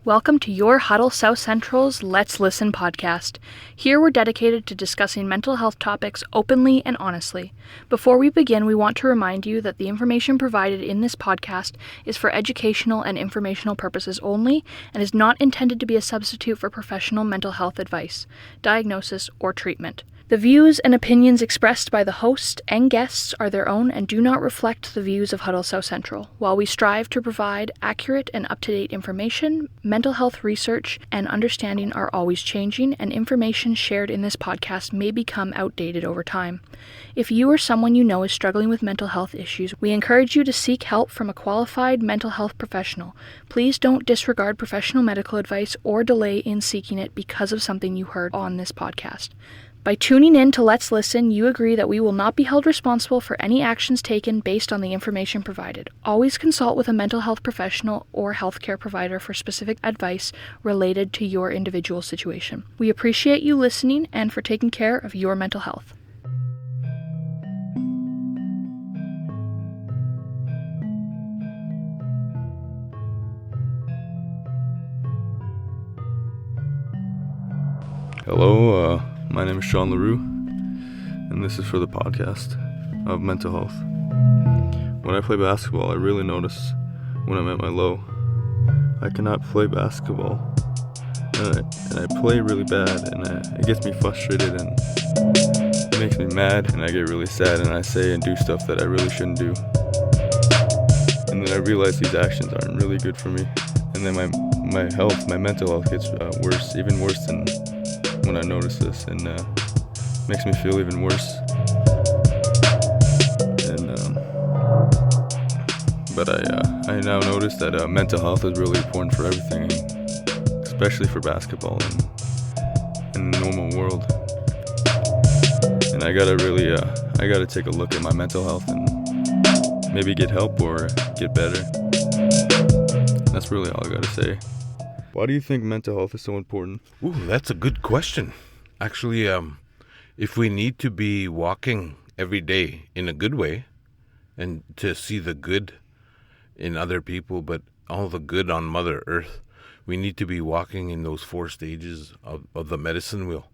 Welcome to your Huddle South Central's Let's Listen podcast. Here we're dedicated to discussing mental health topics openly and honestly. Before we begin, we want to remind you that the information provided in this podcast is for educational and informational purposes only and is not intended to be a substitute for professional mental health advice, diagnosis, or treatment. The views and opinions expressed by the host and guests are their own and do not reflect the views of Huddle South Central. While we strive to provide accurate and up-to-date information, mental health research and understanding are always changing, and information shared in this podcast may become outdated over time. If you or someone you know is struggling with mental health issues, we encourage you to seek help from a qualified mental health professional. Please don't disregard professional medical advice or delay in seeking it because of something you heard on this podcast. By tuning in to Let's Listen, you agree that we will not be held responsible for any actions taken based on the information provided. Always consult with a mental health professional or healthcare provider for specific advice related to your individual situation. We appreciate you listening and for taking care of your mental health. Hello, my name is Sean LaRue, and this is for the podcast of mental health. When I play basketball, I really notice when I'm at my low. I cannot play basketball, and I play really bad, and it gets me frustrated, and it makes me mad, and I get really sad, and I say and do stuff that I really shouldn't do. And then I realize these actions aren't really good for me, and then my mental health gets worse, even worse than when I notice this, and makes me feel even worse. And but I now notice that mental health is really important for everything, especially for basketball and in the normal world. And I gotta take a look at my mental health and maybe get help or get better. That's really all I gotta say. Why do you think mental health is so important? Ooh, that's a good question. Actually, if we need to be walking every day in a good way and to see the good in other people, but all the good on Mother Earth, we need to be walking in those 4 stages of the medicine wheel.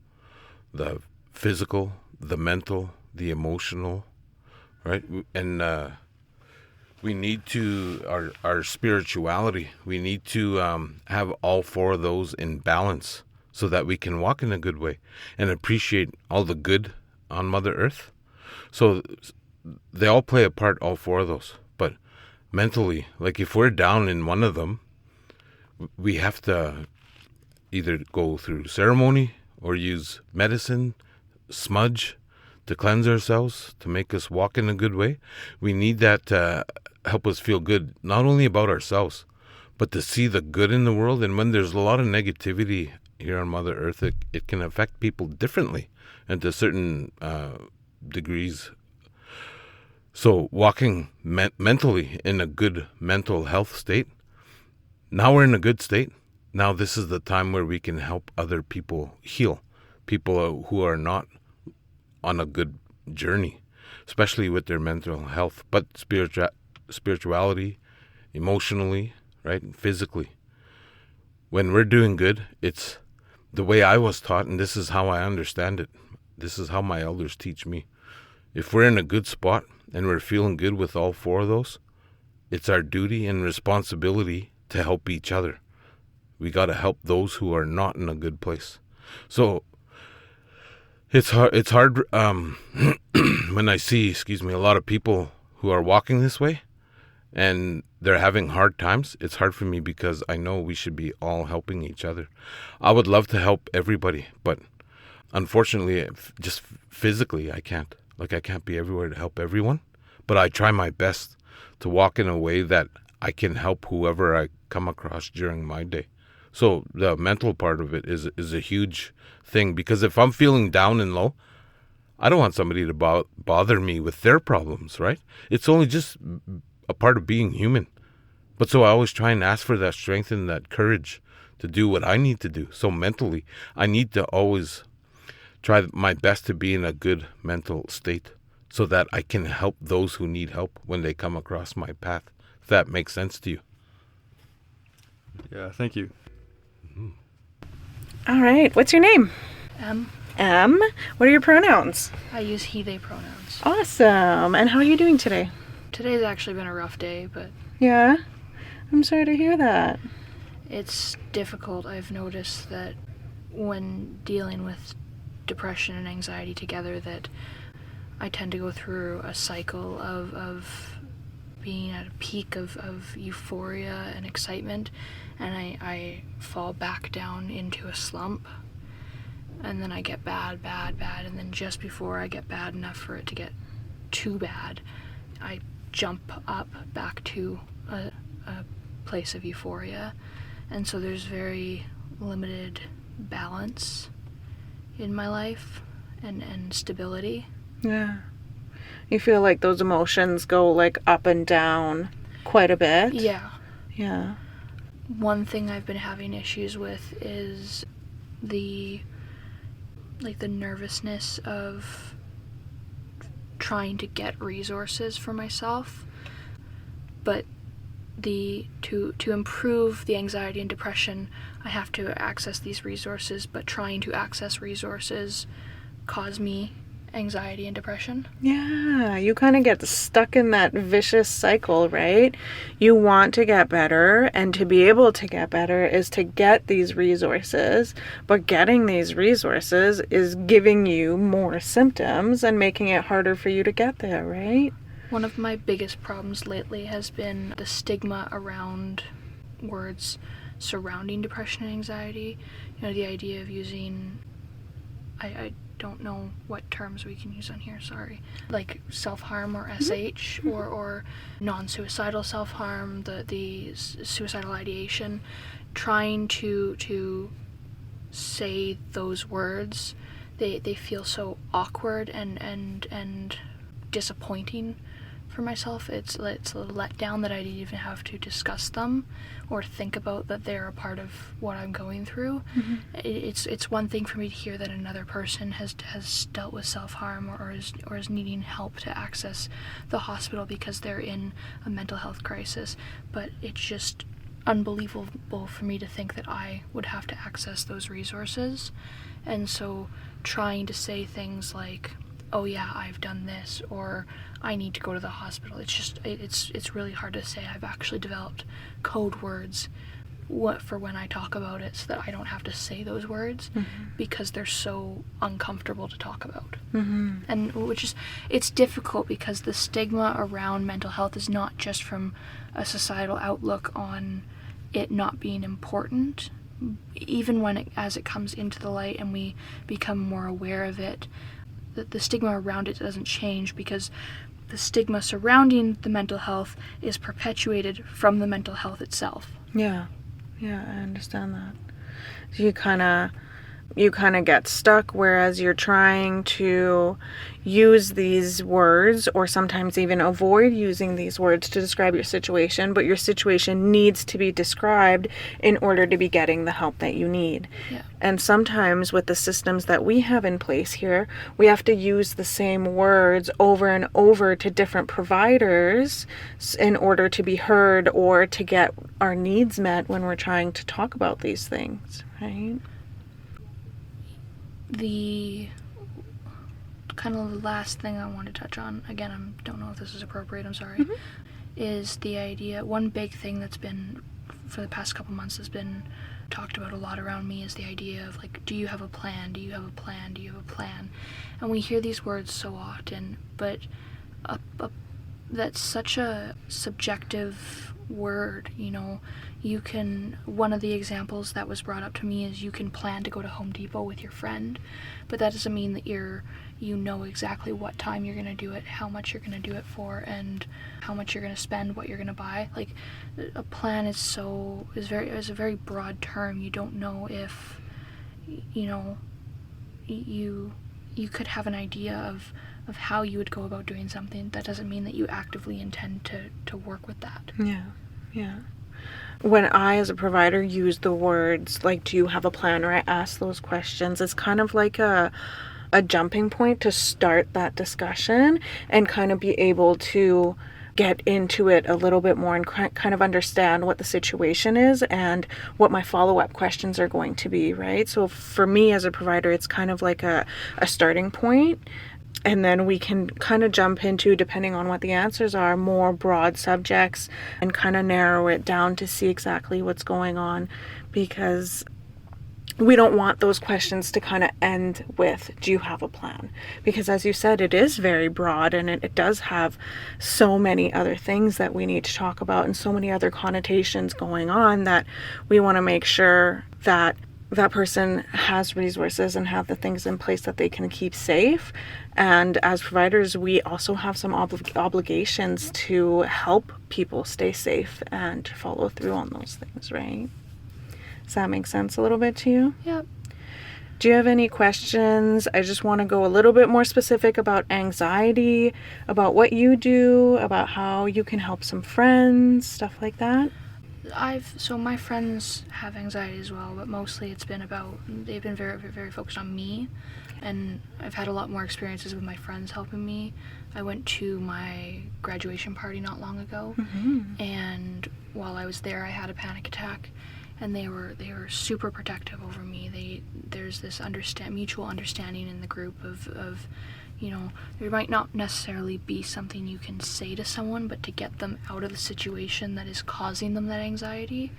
The physical, the mental, the emotional, right? And we need to, our spirituality, we need to have all 4 of those in balance so that we can walk in a good way and appreciate all the good on Mother Earth. So they all play a part, all 4 of those. But mentally, like if we're down in one of them, we have to either go through ceremony or use medicine, smudge, to cleanse ourselves, to make us walk in a good way. We need that to help us feel good, not only about ourselves, but to see the good in the world. And when there's a lot of negativity here on Mother Earth, it can affect people differently and to certain degrees. So walking mentally in a good mental health state, now we're in a good state. Now this is the time where we can help other people heal, people who are not on a good journey, especially with their mental health, but spirituality, emotionally, right, and physically. When we're doing good, it's the way I was taught, and this is how I understand it. This is how my elders teach me. If we're in a good spot and we're feeling good with all 4 of those, it's our duty and responsibility to help each other. We got to help those who are not in a good place. So it's hard when I see, a lot of people who are walking this way and they're having hard times. It's hard for me because I know we should be all helping each other. I would love to help everybody, but unfortunately, just physically, I can't. Like, I can't be everywhere to help everyone, but I try my best to walk in a way that I can help whoever I come across during my day. So the mental part of it is a huge thing, because if I'm feeling down and low, I don't want somebody to bother me with their problems, right? It's only just a part of being human. But so I always try and ask for that strength and that courage to do what I need to do. So mentally, I need to always try my best to be in a good mental state so that I can help those who need help when they come across my path. If that makes sense to you. Yeah, thank you. All right. What's your name? M. What are your pronouns? I use he, they pronouns. Awesome. And how are you doing today? Today's actually been a rough day, but Yeah? I'm sorry to hear that. it's difficult. I've noticed that when dealing with depression and anxiety together, that I tend to go through a cycle of being at a peak of euphoria and excitement, and I fall back down into a slump, and then I get bad, and then just before I get bad enough for it to get too bad, I jump up back to a place of euphoria, and so there's very limited balance in my life and stability. Yeah. You feel like those emotions go like up and down quite a bit? Yeah. Yeah. One thing I've been having issues with is the nervousness of trying to get resources for myself, but to improve the anxiety and depression, I have to access these resources, but trying to access resources cause me anxiety and depression. Yeah, you kind of get stuck in that vicious cycle, right? You want to get better, and to be able to get better is to get these resources, but getting these resources is giving you more symptoms and making it harder for you to get there, right? One of my biggest problems lately has been the stigma around words surrounding depression and anxiety. You know, the idea of using, I don't know what terms we can use on here, sorry, like self-harm or SH, or non-suicidal self-harm, the suicidal ideation. Trying to say those words, they feel so awkward and disappointing for myself. It's a letdown that I didn't even have to discuss them or think about that they're a part of what I'm going through. Mm-hmm. It's one thing for me to hear that another person has dealt with self-harm or is needing help to access the hospital because they're in a mental health crisis, but it's just unbelievable for me to think that I would have to access those resources. And so trying to say things like, oh yeah, I've done this, or I need to go to the hospital, it's really hard to say. I've actually developed code words for when I talk about it so that I don't have to say those words, because they're so uncomfortable to talk about. And it's difficult because the stigma around mental health is not just from a societal outlook on it not being important. Even as it comes into the light and we become more aware of it, the stigma around it doesn't change, because the stigma surrounding the mental health is perpetuated from the mental health itself. Yeah, I understand that. So you kind of get stuck, whereas you're trying to use these words, or sometimes even avoid using these words to describe your situation, but your situation needs to be described in order to be getting the help that you need. Yeah. And sometimes with the systems that we have in place here, we have to use the same words over and over to different providers in order to be heard or to get our needs met when we're trying to talk about these things, right? The kind of the last thing I want to touch on, again, I don't know if this is appropriate, I'm sorry, is the idea, one big thing that's been, for the past couple months, has been talked about a lot around me, is the idea of, like, do you have a plan? Do you have a plan? Do you have a plan? And we hear these words so often, but that's such a subjective word, you know. One of the examples that was brought up to me is you can plan to go to Home Depot with your friend, but that doesn't mean that you know exactly what time you're going to do it, how much you're going to do it for, and how much you're going to spend, what you're going to buy. Like, a plan is a very broad term. You don't know if, you know, you could have an idea of how you would go about doing something. That doesn't mean that you actively intend to work with that. Yeah. When I, as a provider, use the words like, do you have a plan, or I ask those questions, it's kind of like a jumping point to start that discussion and kind of be able to get into it a little bit more and kind of understand what the situation is and what my follow-up questions are going to be, right? So for me as a provider, it's kind of like a starting point. And then we can kind of jump into, depending on what the answers are, more broad subjects and kind of narrow it down to see exactly what's going on, because we don't want those questions to kind of end with, do you have a plan? Because as you said, it is very broad, and it does have so many other things that we need to talk about and so many other connotations going on that we want to make sure that that person has resources and have the things in place that they can keep safe. And as providers, we also have some obligations to help people stay safe and follow through on those things, right? Does that make sense a little bit to you? Yep. Do you have any questions? I just want to go a little bit more specific about anxiety, about what you do, about how you can help some friends, stuff like that. So my friends have anxiety as well, but mostly they've been very, very focused on me, and I've had a lot more experiences with my friends helping me. I went to my graduation party not long ago, and while I was there, I had a panic attack, and they were super protective over me. There's this mutual understanding in the group of there might not necessarily be something you can say to someone, but to get them out of the situation that is causing them that anxiety.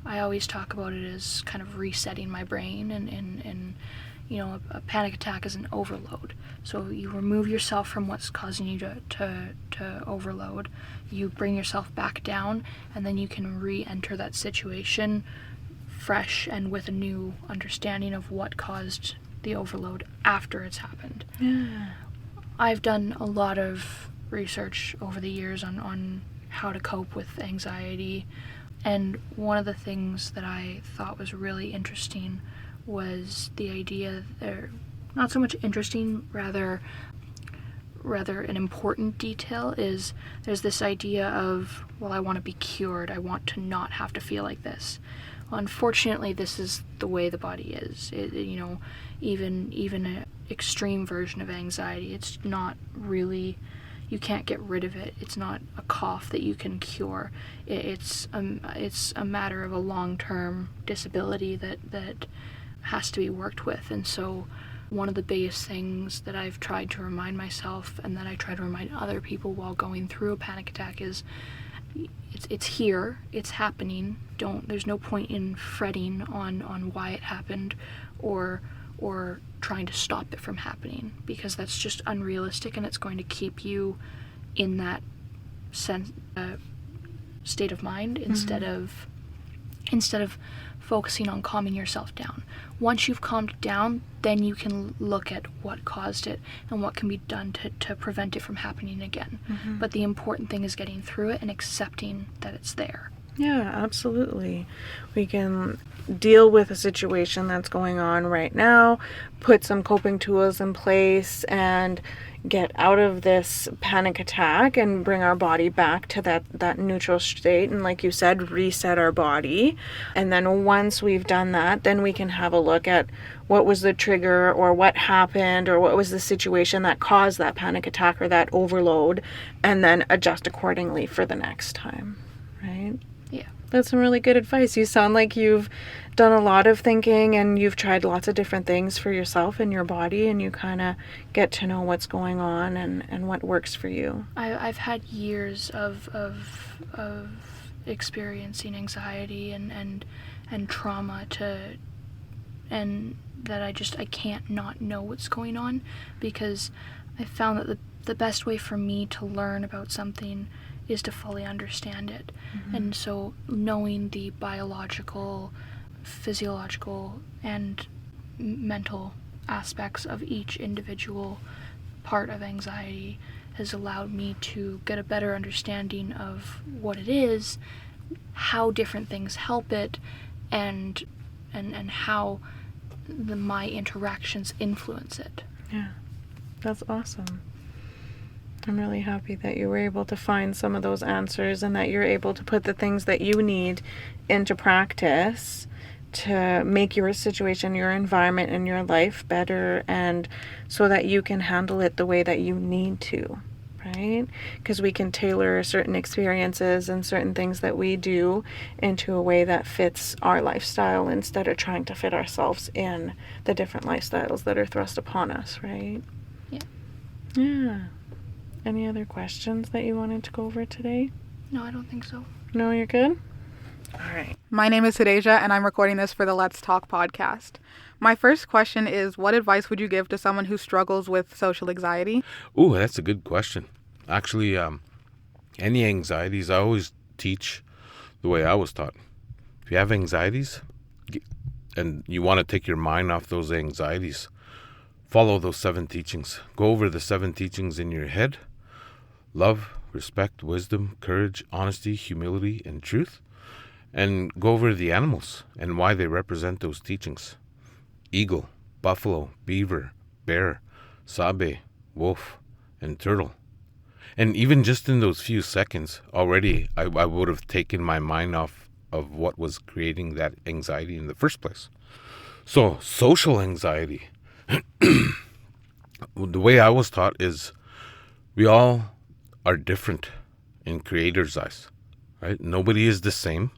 I always talk about it as kind of resetting my brain, and a panic attack is an overload. So you remove yourself from what's causing you to overload, you bring yourself back down, and then you can re-enter that situation fresh and with a new understanding of what caused the overload after it's happened. Yeah. I've done a lot of research over the years on how to cope with anxiety, and one of the things that I thought was really interesting was the idea, not so much interesting, rather an important detail, is there's this idea of, well, I want to be cured, I want to not have to feel like this. Well, unfortunately, this is the way the body is. Even an extreme version of anxiety, it's not really, you can't get rid of it. It's not a cough that you can cure. It's a matter of a long-term disability that has to be worked with. And so one of the biggest things that I've tried to remind myself, and that I try to remind other people while going through a panic attack, is it's here, it's happening. There's no point in fretting on why it happened or trying to stop it from happening, because that's just unrealistic, and it's going to keep you in that state of mind instead of focusing on calming yourself down. Once you've calmed down, then you can look at what caused it and what can be done to prevent it from happening again. But the important thing is getting through it and accepting that it's there. Yeah, absolutely. We can deal with a situation that's going on right now, put some coping tools in place, and get out of this panic attack and bring our body back to that neutral state, and like you said, reset our body. And then once we've done that, then we can have a look at what was the trigger, or what happened, or what was the situation that caused that panic attack or that overload, and then adjust accordingly for the next time, right? Yeah. That's some really good advice. You sound like you've done a lot of thinking, and you've tried lots of different things for yourself and your body, and you kind of get to know what's going on and what works for you. I've had years of experiencing anxiety and trauma and that I can't not know what's going on, because I found that the best way for me to learn about something is to fully understand it. And so knowing the biological, physiological, and mental aspects of each individual part of anxiety has allowed me to get a better understanding of what it is, how different things help it, and how my interactions influence it. Yeah, that's awesome. I'm really happy that you were able to find some of those answers, and that you're able to put the things that you need into practice to make your situation, your environment, and your life better, and so that you can handle it the way that you need to, right? right? Because we can tailor certain experiences and certain things that we do into a way that fits our lifestyle instead of trying to fit ourselves in the different lifestyles that are thrust upon us, right? Yeah. Yeah. Any other questions that you wanted to go over today? No, I don't think so. No, you're good? All right. My name is Hideja, and I'm recording this for the Let's Talk podcast. My first question is, what advice would you give to someone who struggles with social anxiety? Ooh, that's a good question. Actually, any anxieties, I always teach the way I was taught. If you have anxieties and you want to take your mind off those anxieties, follow those 7 teachings. Go over the 7 teachings in your head. Love, respect, wisdom, courage, honesty, humility, and truth. And go over the animals and why they represent those teachings. Eagle, buffalo, beaver, bear, sabe, wolf, and turtle. And even just in those few seconds, already I would have taken my mind off of what was creating that anxiety in the first place. So, social anxiety. The way I was taught is we all are different in Creator's eyes, right? Nobody is the same.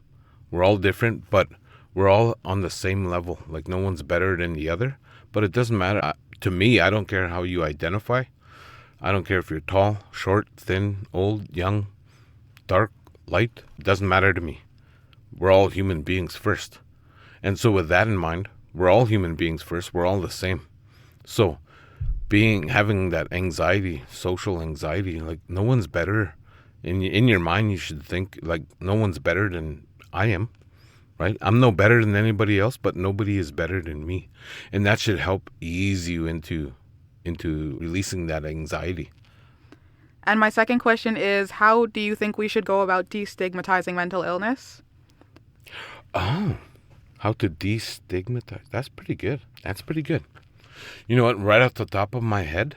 We're all different, but we're all on the same level. Like no one's better than the other, but it doesn't matter. To me, I don't care how you identify. I don't care if you're tall, short, thin, old, young, dark, light. It doesn't matter to me. We're all human beings first. And so with that in mind, we're all human beings first. We're all the same. So having that anxiety, social anxiety, like no one's better. In your mind, you should think like no one's better than I am, right? I'm no better than anybody else, but nobody is better than me. And that should help ease you into releasing that anxiety. And my second question is, how do you think we should go about destigmatizing mental illness? Oh, how to destigmatize. That's pretty good. You know what? Right off the top of my head,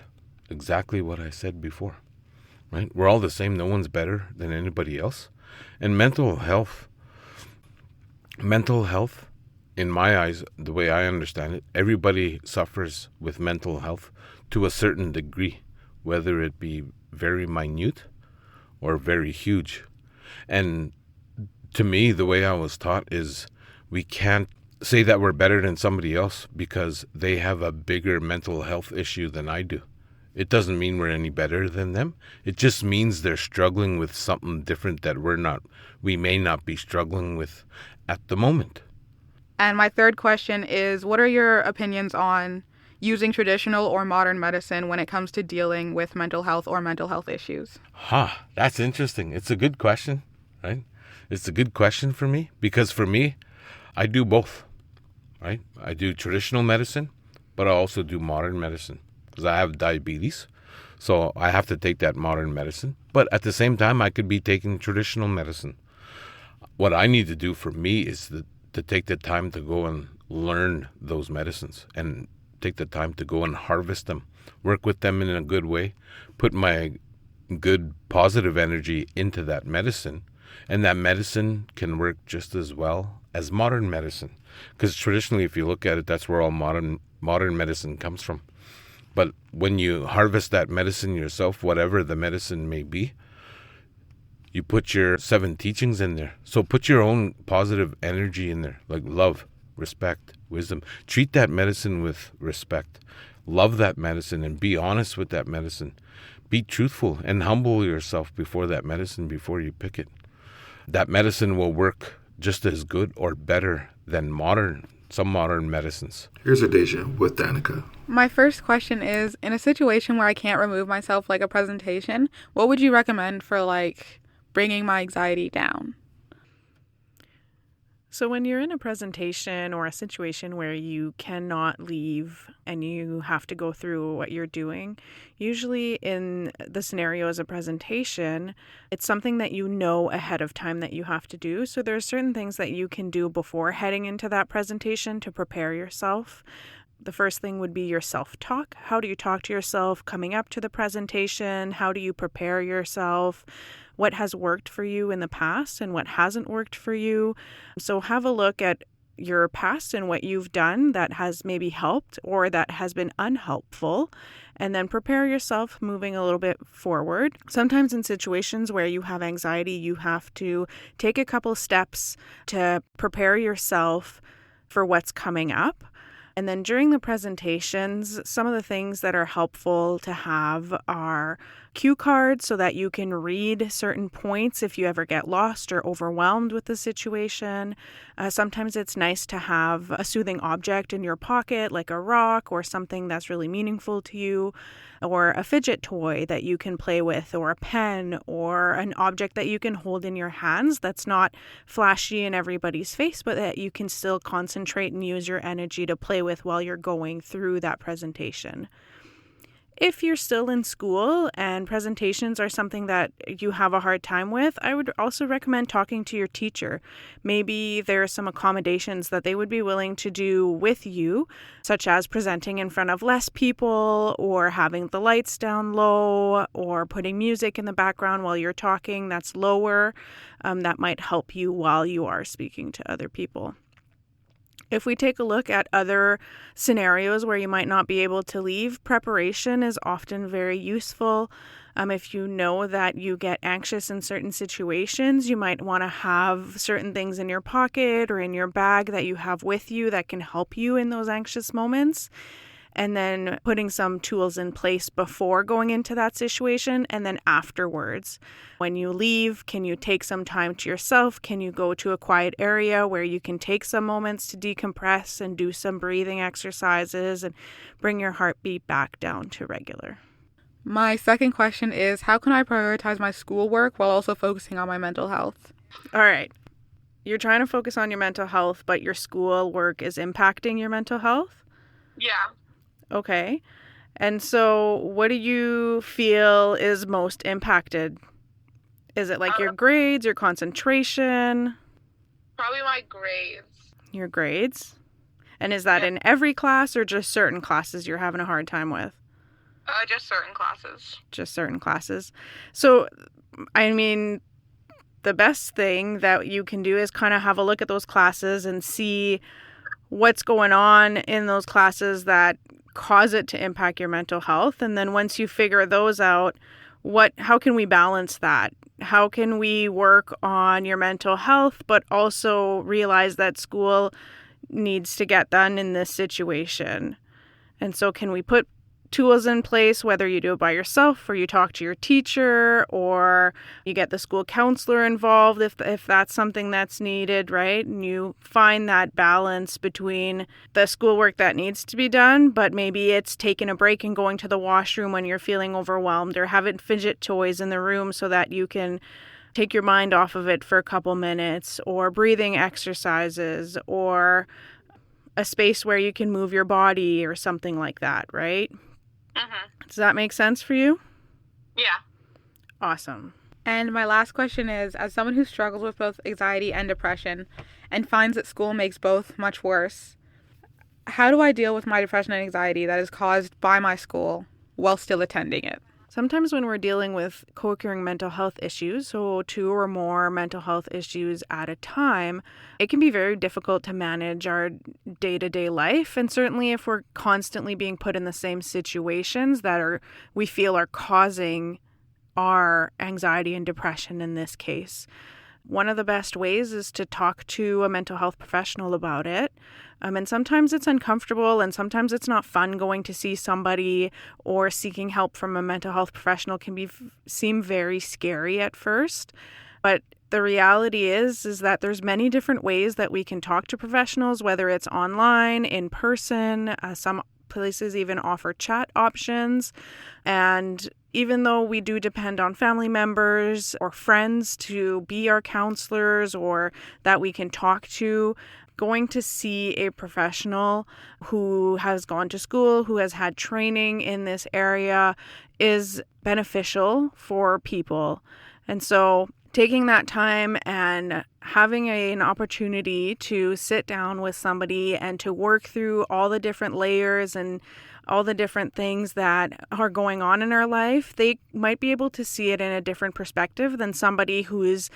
exactly what I said before, right? We're all the same. No one's better than anybody else. And mental health, in my eyes, the way I understand it, everybody suffers with mental health to a certain degree, whether it be very minute or very huge. And to me, the way I was taught is we can't say that we're better than somebody else because they have a bigger mental health issue than I do. It doesn't mean we're any better than them. It just means they're struggling with something different that we may not be struggling with at the moment. And my third question is, what are your opinions on using traditional or modern medicine when it comes to dealing with mental health or mental health issues? That's interesting. It's a good question, right? It's a good question for me because for me, I do both, right? I do traditional medicine, but I also do modern medicine because I have diabetes. So I have to take that modern medicine. But at the same time, I could be taking traditional medicine. What I need to do for me is to take the time to go and learn those medicines and take the time to go and harvest them, work with them in a good way, put my good positive energy into that medicine, and that medicine can work just as well as modern medicine. Because traditionally, if you look at it, that's where all modern medicine comes from. But when you harvest that medicine yourself, whatever the medicine may be, you put your 7 teachings in there. So put your own positive energy in there, like love, respect, wisdom. Treat that medicine with respect. Love that medicine and be honest with that medicine. Be truthful and humble yourself before that medicine before you pick it. That medicine will work just as good or better than some modern medicines. Here's Hideja with Danica. My first question is, in a situation where I can't remove myself like a presentation, what would you recommend for bringing my anxiety down? So when you're in a presentation or a situation where you cannot leave and you have to go through what you're doing, usually in the scenario as a presentation, it's something that you know ahead of time that you have to do. So there are certain things that you can do before heading into that presentation to prepare yourself. The first thing would be your self-talk. How do you talk to yourself coming up to the presentation? How do you prepare yourself? What has worked for you in the past and what hasn't worked for you? So have a look at your past and what you've done that has maybe helped or that has been unhelpful, and then prepare yourself moving a little bit forward. Sometimes in situations where you have anxiety, you have to take a couple steps to prepare yourself for what's coming up. And then during the presentations, some of the things that are helpful to have are cue cards so that you can read certain points if you ever get lost or overwhelmed with the situation. Sometimes it's nice to have a soothing object in your pocket, like a rock or something that's really meaningful to you, or a fidget toy that you can play with, or a pen, or an object that you can hold in your hands that's not flashy in everybody's face, but that you can still concentrate and use your energy to play with while you're going through that presentation. If you're still in school and presentations are something that you have a hard time with, I would also recommend talking to your teacher. Maybe there are some accommodations that they would be willing to do with you, such as presenting in front of less people, or having the lights down low, or putting music in the background while you're talking that's lower. That might help you while you are speaking to other people. If we take a look at other scenarios where you might not be able to leave, preparation is often very useful. If you know that you get anxious in certain situations, you might want to have certain things in your pocket or in your bag that you have with you that can help you in those anxious moments. And then putting some tools in place before going into that situation and then afterwards. When you leave, can you take some time to yourself? Can you go to a quiet area where you can take some moments to decompress and do some breathing exercises and bring your heartbeat back down to regular? My second question is, how can I prioritize my schoolwork while also focusing on my mental health? All right. You're trying to focus on your mental health, but your schoolwork is impacting your mental health? Yeah. Okay. And so what do you feel is most impacted? Is it like your grades, your concentration? Probably my grades. Your grades? And is that in every class or just certain classes you're having a hard time with? Just certain classes. Just certain classes. So, I mean, the best thing that you can do is kind of have a look at those classes and see what's going on in those classes that cause it to impact your mental health. And then once you figure those out, how can we balance that? How can we work on your mental health, but also realize that school needs to get done in this situation? And so can we put tools in place, whether you do it by yourself or you talk to your teacher or you get the school counselor involved if that's something that's needed, right? And you find that balance between the schoolwork that needs to be done, but maybe it's taking a break and going to the washroom when you're feeling overwhelmed, or having fidget toys in the room so that you can take your mind off of it for a couple minutes, or breathing exercises, or a space where you can move your body or something like that, right? Mm-hmm. Does that make sense for you? Yeah. Awesome. And my last question is, as someone who struggles with both anxiety and depression and finds that school makes both much worse, how do I deal with my depression and anxiety that is caused by my school while still attending it? Sometimes when we're dealing with co-occurring mental health issues, so 2 or more mental health issues at a time, it can be very difficult to manage our day-to-day life. And certainly if we're constantly being put in the same situations that we feel are causing our anxiety and depression in this case. One of the best ways is to talk to a mental health professional about it. And sometimes it's uncomfortable and sometimes it's not fun going to see somebody, or seeking help from a mental health professional can seem very scary at first. But the reality is that there's many different ways that we can talk to professionals, whether it's online, in person. Some places even offer chat options. And even though we do depend on family members or friends to be our counselors or that we can talk to, going to see a professional who has gone to school, who has had training in this area, is beneficial for people. And so taking that time and having an opportunity to sit down with somebody and to work through all the different layers and all the different things that are going on in our life, they might be able to see it in a different perspective than somebody who is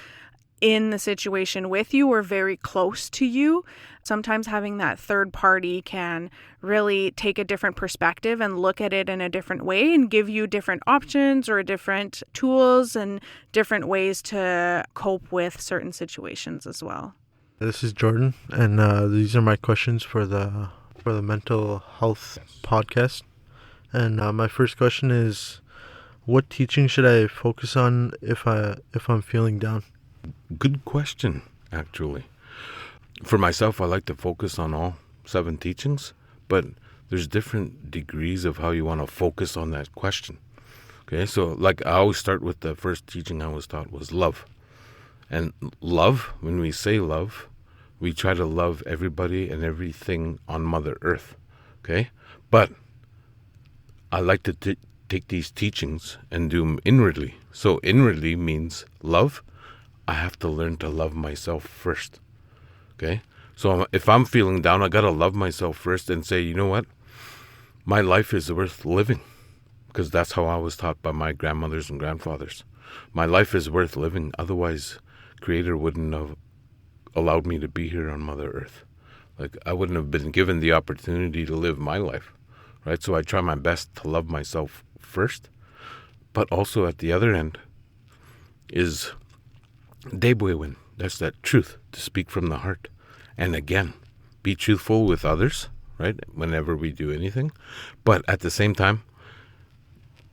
in the situation with you or very close to you. Sometimes having that third party can really take a different perspective and look at it in a different way and give you different options or different tools and different ways to cope with certain situations as well. This is Jordan, and these are my questions for the mental health podcast. And my first question is, what teaching should I focus on if I'm feeling down? Good question, actually. For myself, I like to focus on all 7 teachings, but there's different degrees of how you want to focus on that question. Okay, so like I always start with the first teaching I was taught was love. And love, when we say love, we try to love everybody and everything on Mother Earth. Okay, but I like to take these teachings and do them inwardly. So inwardly means love. I have to learn to love myself first. Okay? So if I'm feeling down, I got to love myself first and say, you know what? My life is worth living. Because that's how I was taught by my grandmothers and grandfathers. My life is worth living. Otherwise, Creator wouldn't have allowed me to be here on Mother Earth. Like, I wouldn't have been given the opportunity to live my life. Right? So I try my best to love myself first. But also at the other end is Debwewin. That's that truth, to speak from the heart. And again, be truthful with others, right? Whenever we do anything. But at the same time,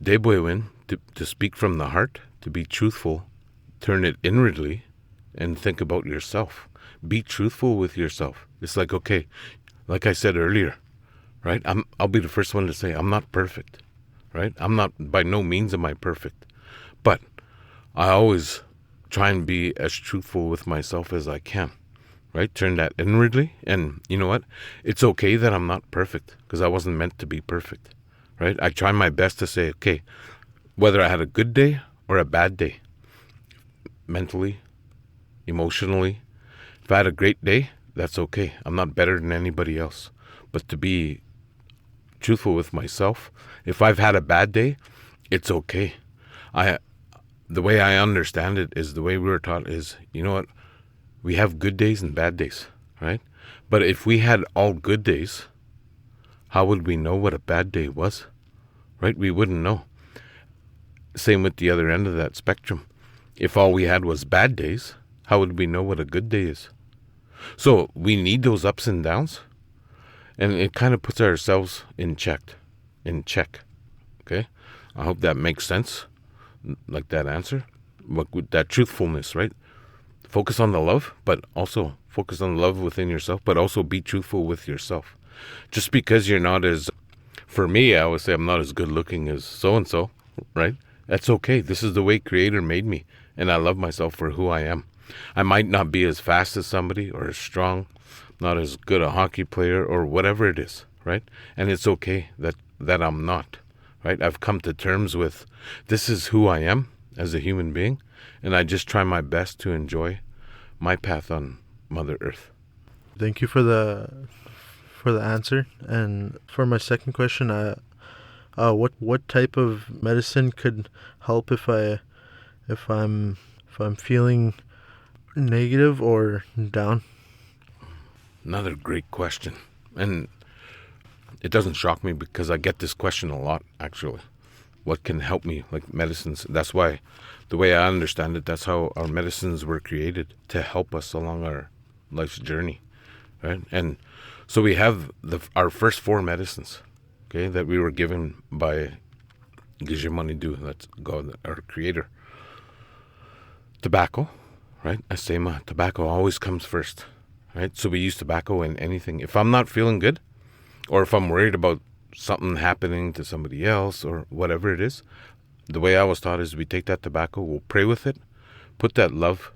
Debwewin, to speak from the heart, to be truthful, turn it inwardly and think about yourself. Be truthful with yourself. It's like, okay, like I said earlier, right? I'll be the first one to say I'm not perfect, right? By no means am I perfect. But I always try and be as truthful with myself as I can, right? Turn that inwardly. And you know what? It's okay that I'm not perfect because I wasn't meant to be perfect, right? I try my best to say, okay, whether I had a good day or a bad day, mentally, emotionally, if I had a great day, that's okay. I'm not better than anybody else. But to be truthful with myself, if I've had a bad day, it's okay. The way I understand it is the way we were taught is, you know what? We have good days and bad days, right? But if we had all good days, how would we know what a bad day was, right? We wouldn't know. Same with the other end of that spectrum. If all we had was bad days, how would we know what a good day is? So we need those ups and downs, and it kind of puts ourselves in check, okay? I hope that makes sense, like that answer, but with that truthfulness, right? Focus on the love, but also focus on the love within yourself, but also be truthful with yourself. Just because you're not as, for me, I always say I'm not as good looking as so-and-so, right? That's okay. This is the way Creator made me, and I love myself for who I am. I might not be as fast as somebody or as strong, not as good a hockey player or whatever it is, right? And it's okay that I'm not, right? I've come to terms with this is who I am as a human being, and I just try my best to enjoy my path on Mother Earth. Thank you for the answer. And for my second question, what type of medicine could help if I'm feeling negative or down? Another great question. And it doesn't shock me because I get this question a lot, actually. What can help me, like medicines? That's why, the way I understand it, that's how our medicines were created, to help us along our life's journey, right? And so we have our first 4 medicines, okay, that we were given by Gijimanidu, that's God, our Creator. Tobacco, right? Asema, tobacco always comes first, right? So we use tobacco in anything. If I'm not feeling good, or if I'm worried about something happening to somebody else or whatever it is, the way I was taught is we take that tobacco, we'll pray with it, put that love,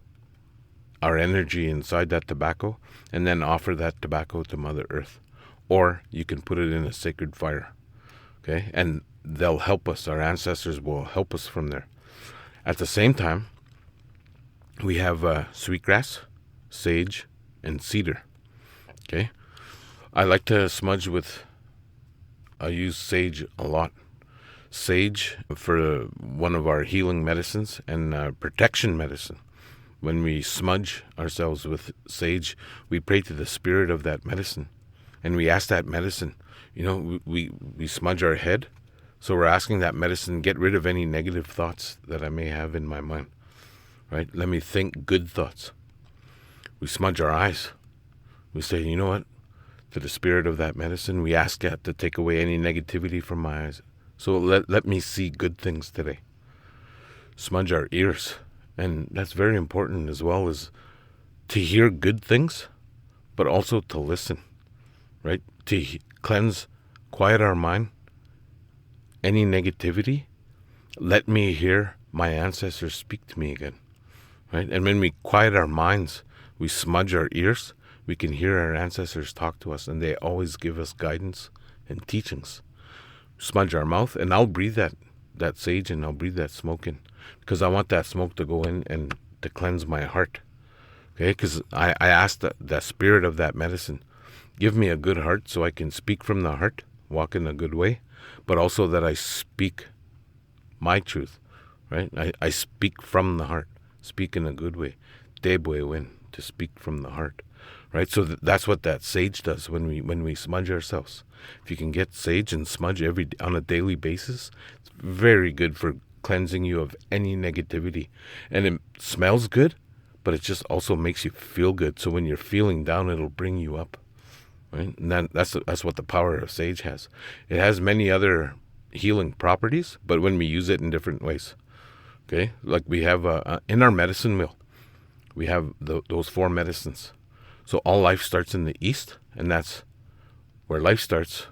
our energy inside that tobacco, and then offer that tobacco to Mother Earth. Or you can put it in a sacred fire, okay? And they'll help us. Our ancestors will help us from there. At the same time, we have sweetgrass, sage, and cedar, okay? I like to smudge with, I use sage a lot. Sage for one of our healing medicines and protection medicine. When we smudge ourselves with sage, we pray to the spirit of that medicine. And we ask that medicine, we smudge our head. So we're asking that medicine, get rid of any negative thoughts that I may have in my mind. Right? Let me think good thoughts. We smudge our eyes. We say, you know what? To the spirit of that medicine, we ask that to take away any negativity from my eyes. So let me see good things today. Smudge our ears. And that's very important as well, as to hear good things, but also to listen, right? To cleanse, quiet our mind. Any negativity, let me hear my ancestors speak to me again, right? And when we quiet our minds, we smudge our ears, we can hear our ancestors talk to us, and they always give us guidance and teachings. Smudge our mouth, and I'll breathe that sage, and I'll breathe that smoke in, because I want that smoke to go in and to cleanse my heart. Okay, because I ask the spirit of that medicine, give me a good heart so I can speak from the heart, walk in a good way, but also that I speak my truth, right? I speak from the heart, speak in a good way. Debwe win, to speak from the heart, right? So that's what that sage does when we smudge ourselves. If you can get sage and smudge on a daily basis, it's very good for cleansing you of any negativity. And it smells good, but it just also makes you feel good. So when you're feeling down, it'll bring you up, right? And that's what the power of sage has. It has many other healing properties, but when we use it in different ways, okay? Like we have in our medicine wheel, we have those 4 medicines. So all life starts in the east, and that's where life starts.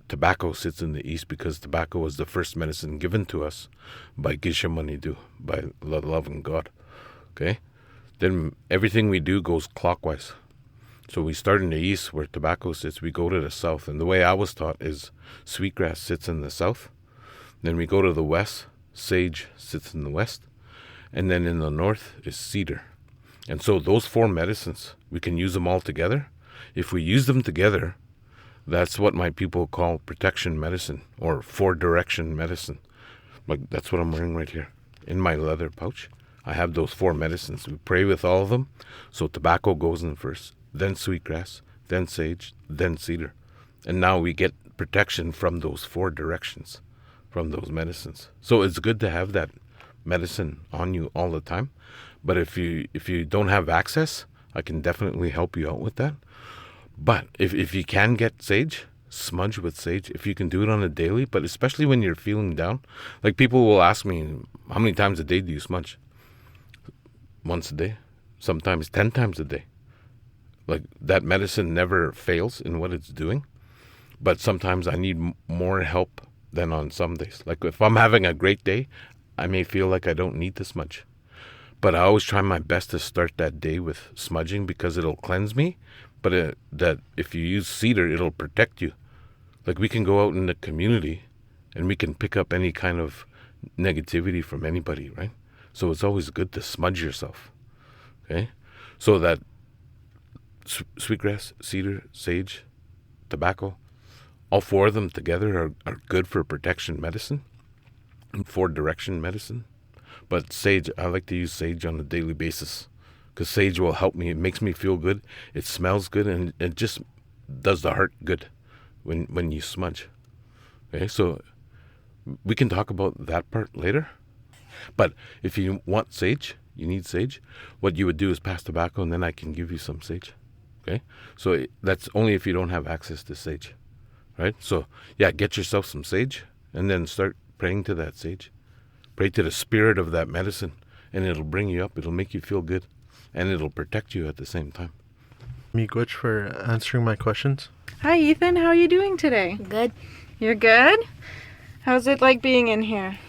Tobacco sits in the east because tobacco was the first medicine given to us by Gishamanidu, by the loving God. Okay? Then everything we do goes clockwise. So we start in the east where tobacco sits, we go to the south. And the way I was taught is sweetgrass sits in the south. Then we go to the west, sage sits in the west. And then in the north is cedar. And so those 4 medicines, we can use them all together. If we use them together, that's what my people call protection medicine or 4-direction medicine. Like that's what I'm wearing right here in my leather pouch. I have those 4 medicines. We pray with all of them. So tobacco goes in first, then sweetgrass, then sage, then cedar. And now we get protection from those 4 directions, from those medicines. So it's good to have that medicine on you all the time. But if you don't have access, I can definitely help you out with that. But if you can get sage, smudge with sage. If you can do it on a daily, but especially when you're feeling down. Like people will ask me, how many times a day do you smudge? Once a day, sometimes 10 times a day. Like that medicine never fails in what it's doing. But sometimes I need more help than on some days. Like if I'm having a great day, I may feel like I don't need to smudge. But I always try my best to start that day with smudging because it'll cleanse me. But that if you use cedar, it'll protect you. Like we can go out in the community and we can pick up any kind of negativity from anybody, right? So it's always good to smudge yourself, okay? So that sweetgrass, cedar, sage, tobacco, all 4 of them together are good for protection medicine and 4-direction medicine. But sage, I like to use sage on a daily basis because sage will help me. It makes me feel good. It smells good, and it just does the heart good when you smudge. Okay, so we can talk about that part later. But if you want sage, you need sage, what you would do is pass tobacco, and then I can give you some sage. Okay, so that's only if you don't have access to sage, right? So yeah, get yourself some sage, and then start praying to that sage. Pray to the spirit of that medicine, and it'll bring you up. It'll make you feel good, and it'll protect you at the same time. Miigwech for answering my questions. Hi, Ethan. How are you doing today? Good. You're good? How's it like being in here?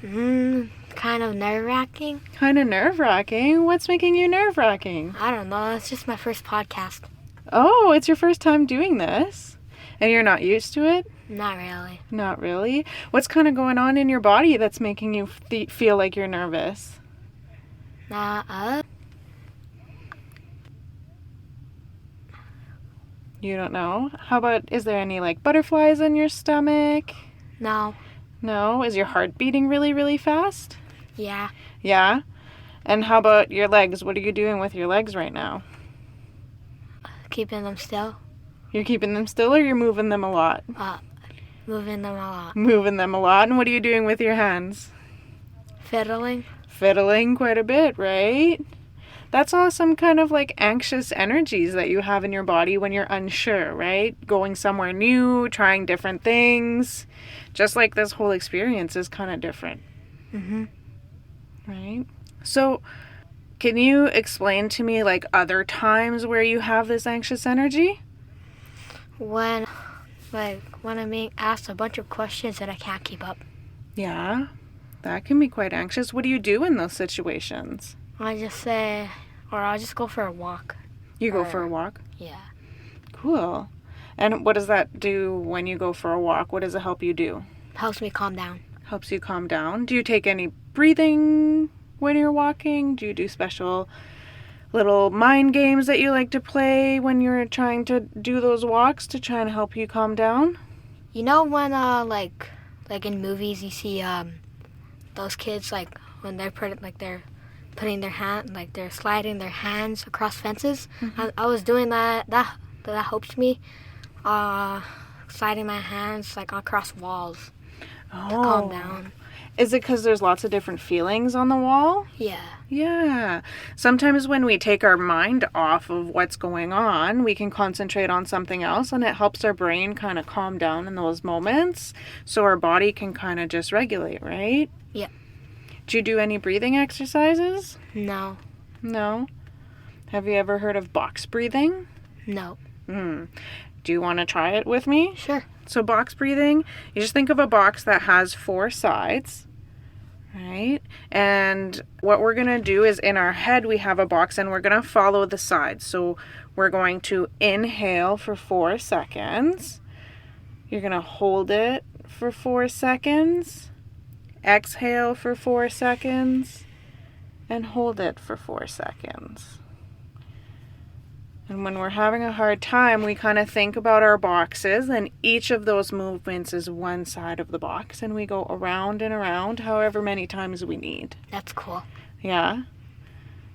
Kind of nerve-wracking. Kind of nerve-wracking? What's making you nerve-wracking? I don't know. It's just my first podcast. Oh, it's your first time doing this? And you're not used to it? Not really. Not really? What's kind of going on in your body that's making you feel like you're nervous? You don't know? How about, is there any like butterflies in your stomach? No. No? Is your heart beating really, really fast? Yeah. Yeah? And how about your legs? What are you doing with your legs right now? Keeping them still. You're keeping them still or you're moving them a lot? Moving them a lot. Moving them a lot. And what are you doing with your hands? Fiddling. Fiddling quite a bit, right? That's all some kind of like anxious energies that you have in your body when you're unsure, right? Going somewhere new, trying different things. Just like this whole experience is kind of different. Mm-hmm. Right? So, can you explain to me like other times where you have this anxious energy? When I'm being asked a bunch of questions that I can't keep up. Yeah, that can be quite anxious. What do you do in those situations? I just say, or I'll just go for a walk. You go for a walk? Yeah. Cool. And what does that do when you go for a walk? What does it help you do? Helps me calm down. Helps you calm down. Do you take any breathing when you're walking? Do you do special little mind games that you like to play when you're trying to do those walks to try and help you calm down? You know when like in movies you see those kids like when they're putting their hand, like they're sliding their hands across fences. Mm-hmm. I was doing that. That helps me. Sliding my hands like across walls to calm down. Is it because there's lots of different feelings on the wall? Yeah. Yeah. Sometimes when we take our mind off of what's going on, we can concentrate on something else and it helps our brain kind of calm down in those moments so our body can kind of just regulate, right? Yeah. Do you do any breathing exercises? No. No? Have you ever heard of box breathing? No. Do you want to try it with me? Sure. So box breathing, you just think of a box that has 4 sides, right? And what we're going to do is in our head we have a box and we're going to follow the sides. So we're going to inhale for 4 seconds. You're going to hold it for 4 seconds. Exhale for 4 seconds. And hold it for 4 seconds. And when we're having a hard time, we kind of think about our boxes, and each of those movements is one side of the box, and we go around and around however many times we need. That's cool. Yeah?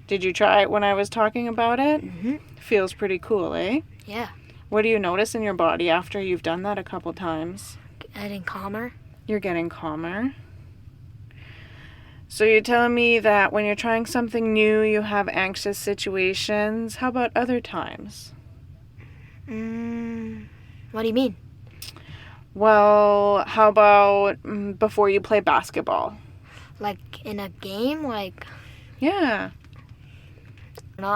Did you try it when I was talking about it? Mm-hmm. Feels pretty cool, eh? Yeah. What do you notice in your body after you've done that a couple times? Getting calmer. You're getting calmer. So you're telling me that when you're trying something new, you have anxious situations. How about other times? What do you mean? Well, how about before you play basketball? Like in a game? Like, Yeah. no,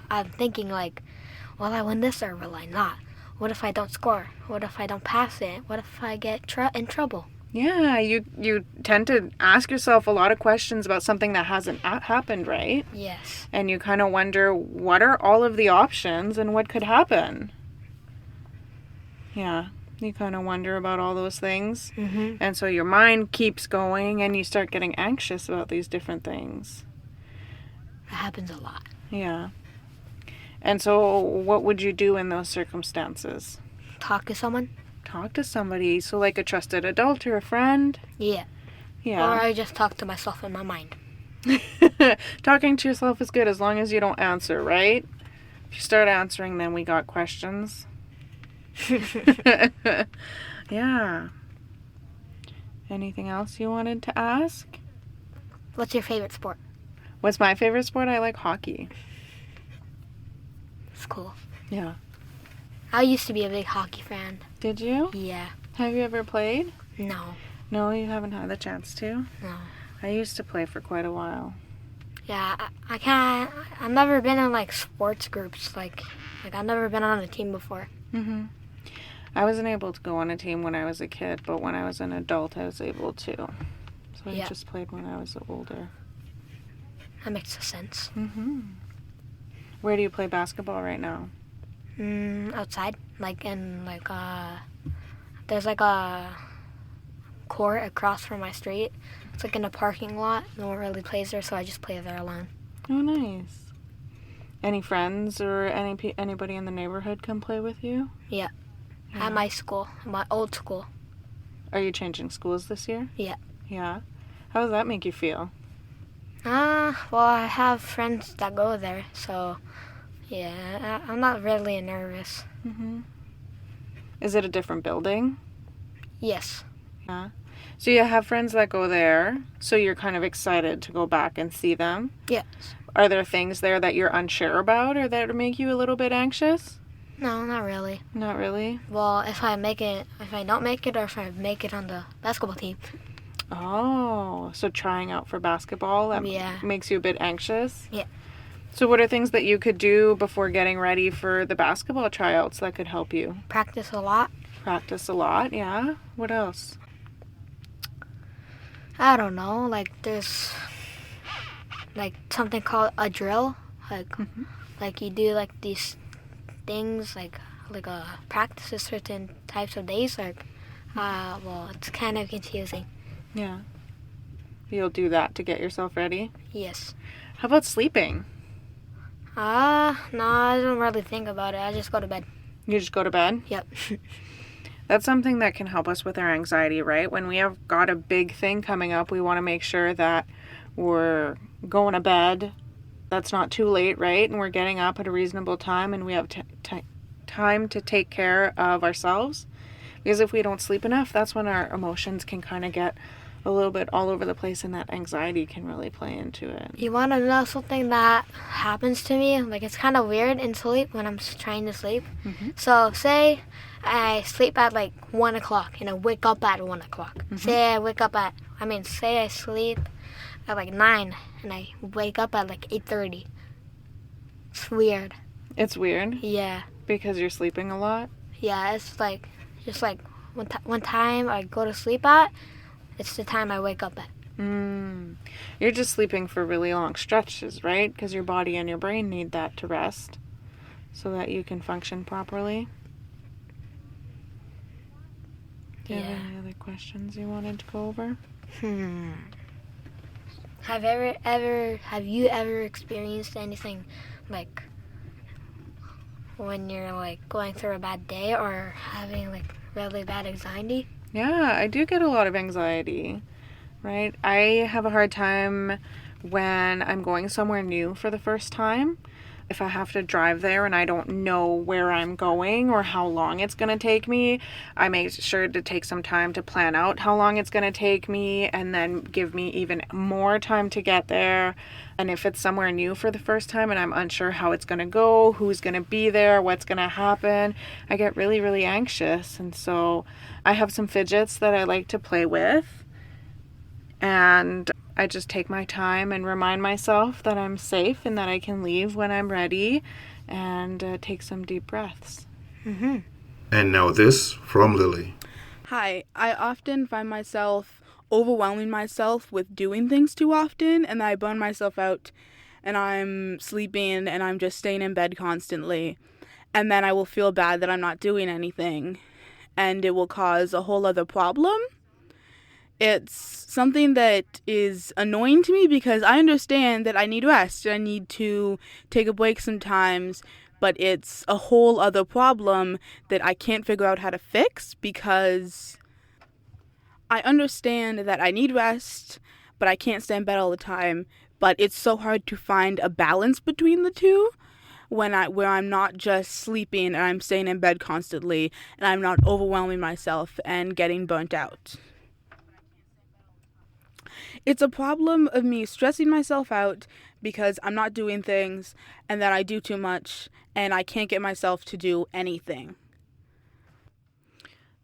I'm thinking like, will I win this or will I not? What if I don't score? What if I don't pass it? What if I get in trouble? Yeah, you tend to ask yourself a lot of questions about something that hasn't happened, right? Yes. And you kind of wonder, what are all of the options and what could happen? Yeah, you kind of wonder about all those things. Mm-hmm. And so your mind keeps going and you start getting anxious about these different things. That happens a lot. Yeah. And so what would you do in those circumstances? Talk to someone? Talk to somebody. So like a trusted adult or a friend? Yeah. Yeah. Or I just talk to myself in my mind. Talking to yourself is good as long as you don't answer, right? If you start answering, then we got questions. Yeah. Anything else you wanted to ask? What's your favorite sport? What's my favorite sport? I like hockey. It's cool. Yeah. I used to be a big hockey fan. Did you? Yeah. Have you ever played? No. No, you haven't had the chance to? No. I used to play for quite a while. Yeah, I can't. I've never been in like sports groups. Like I've never been on a team before. Mm-hmm. I wasn't able to go on a team when I was a kid, but when I was an adult, I was able to. So I just played when I was older. That makes sense. Mm-hmm. Where do you play basketball right now? Outside, like in like there's like a court across from my street. It's like in a parking lot. No one really plays there, so I just play there alone. Oh, nice. Any friends or anybody in the neighborhood come play with you? Yeah. At my school, my old school. Are you changing schools this year? Yeah. Yeah. How does that make you feel? Well, I have friends that go there, so yeah, I'm not really nervous. Is it a different building? Yes. Yeah. So you have friends that go there, so you're kind of excited to go back and see them? Yes. Are there things there that you're unsure about or that make you a little bit anxious? No, not really. Not really? Well, if I don't make it, or if I make it on the basketball team. Oh, so trying out for basketball, that Yeah. makes you a bit anxious? Yeah. So what are things that you could do before getting ready for the basketball tryouts that could help you? Practice a lot. Practice a lot, yeah? What else? I don't know, like there's like something called a drill. Like you do like these things like practice certain types of days. Well, it's kind of confusing. Yeah. You'll do that to get yourself ready? Yes. How about sleeping? No, I don't really think about it. I just go to bed. You just go to bed? Yep. That's something that can help us with our anxiety, right? When we have got a big thing coming up, we want to make sure that we're going to bed. That's not too late, right? And we're getting up at a reasonable time and we have time to take care of ourselves. Because if we don't sleep enough, that's when our emotions can kind of get a little bit all over the place and that anxiety can really play into it. You want to know something that happens to me? Like it's kind of weird in sleep when I'm trying to sleep. So say I sleep at like 1 o'clock and I wake up at 1 o'clock. Say I sleep at like 9 and I wake up at like 8:30. It's weird. It's weird? Yeah. Because you're sleeping a lot? Yeah, it's like just like one time I go to sleep at, it's the time I wake up at. You're just sleeping for really long stretches, right? Because your body and your brain need that to rest so that you can function properly. Do you have any other questions you wanted to go over? Have you ever experienced anything like when you're like going through a bad day or having like really bad anxiety? Yeah, I do get a lot of anxiety, right? I have a hard time when I'm going somewhere new for the first time. If I have to drive there and I don't know where I'm going or how long it's going to take me, I make sure to take some time to plan out how long it's going to take me and then give me even more time to get there. And if it's somewhere new for the first time and I'm unsure how it's going to go, who's going to be there, what's going to happen, I get really, really anxious. And so I have some fidgets that I like to play with. And I just take my time and remind myself that I'm safe and that I can leave when I'm ready and take some deep breaths. And now this from Lily. Hi, I often find myself overwhelming myself with doing things too often, and I burn myself out and I'm sleeping and I'm just staying in bed constantly. And then I will feel bad that I'm not doing anything, and it will cause a whole other problem. It's something that is annoying to me because I understand that I need rest. I need to take a break sometimes, but it's a whole other problem that I can't figure out how to fix because I understand that I need rest, but I can't stay in bed all the time. But it's so hard to find a balance between the two where I'm not just sleeping and I'm staying in bed constantly and I'm not overwhelming myself and getting burnt out. It's a problem of me stressing myself out because I'm not doing things and that I do too much and I can't get myself to do anything.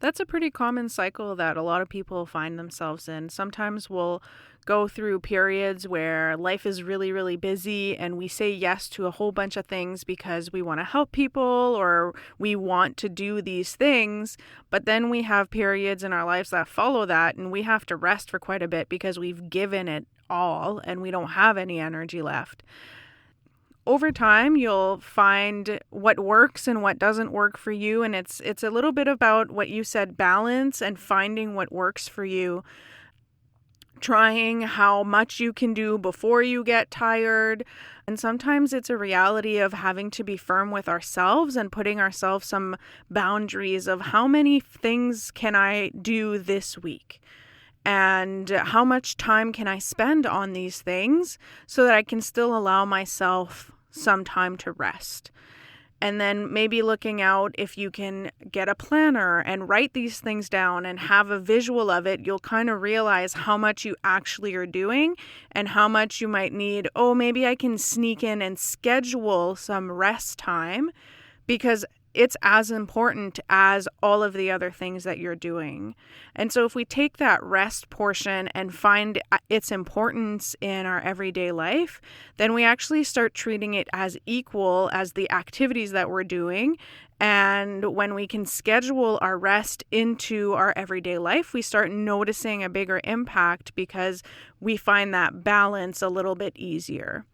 That's a pretty common cycle that a lot of people find themselves in. Sometimes we'll go through periods where life is really, really busy and we say yes to a whole bunch of things because we want to help people or we want to do these things. But then we have periods in our lives that follow that and we have to rest for quite a bit because we've given it all and we don't have any energy left. Over time, you'll find what works and what doesn't work for you. And it's a little bit about what you said, balance and finding what works for you. Trying how much you can do before you get tired. And sometimes it's a reality of having to be firm with ourselves and putting ourselves some boundaries of how many things can I do this week. and how much time can I spend on these things so that I can still allow myself some time to rest. And then maybe looking out if you can get a planner and write these things down and have a visual of it, you'll kind of realize how much you actually are doing and how much you might need. Oh, maybe I can sneak in and schedule some rest time, because it's as important as all of the other things that you're doing. And so if we take that rest portion and find its importance in our everyday life, then we actually start treating it as equal as the activities that we're doing. And when we can schedule our rest into our everyday life, we start noticing a bigger impact because we find that balance a little bit easier.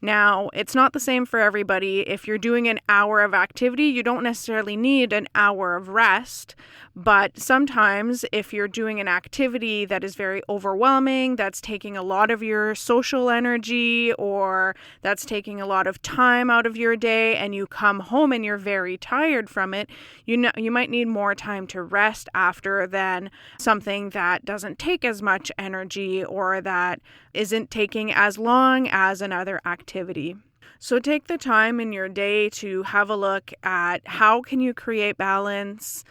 Now, it's not the same for everybody. If you're doing an hour of activity, you don't necessarily need an hour of rest. But sometimes if you're doing an activity that is very overwhelming, that's taking a lot of your social energy, or that's taking a lot of time out of your day, and you come home and you're very tired from it, you might need more time to rest after than something that doesn't take as much energy or that isn't taking as long as another activity. So take the time in your day to have a look at how can you create balance.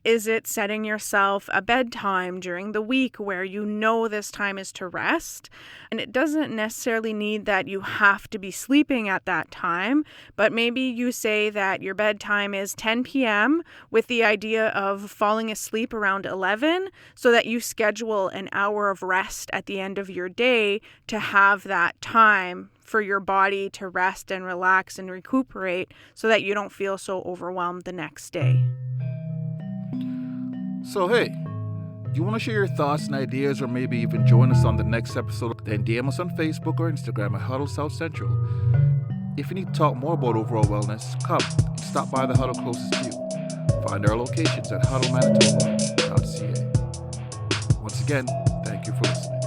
Is it setting yourself a bedtime during the week where you know this time is to rest? And it doesn't necessarily need that you have to be sleeping at that time, but maybe you say that your bedtime is 10 p.m. with the idea of falling asleep around 11, so that you schedule an hour of rest at the end of your day to have that time for your body to rest and relax and recuperate so that you don't feel so overwhelmed the next day. So hey, do you want to share your thoughts and ideas, or maybe even join us on the next episode? Then DM us on Facebook or Instagram at Huddle South Central. If you need to talk more about overall wellness, come and stop by the Huddle closest to you. Find our locations at huddlemanitoba.ca. Once again, thank you for listening.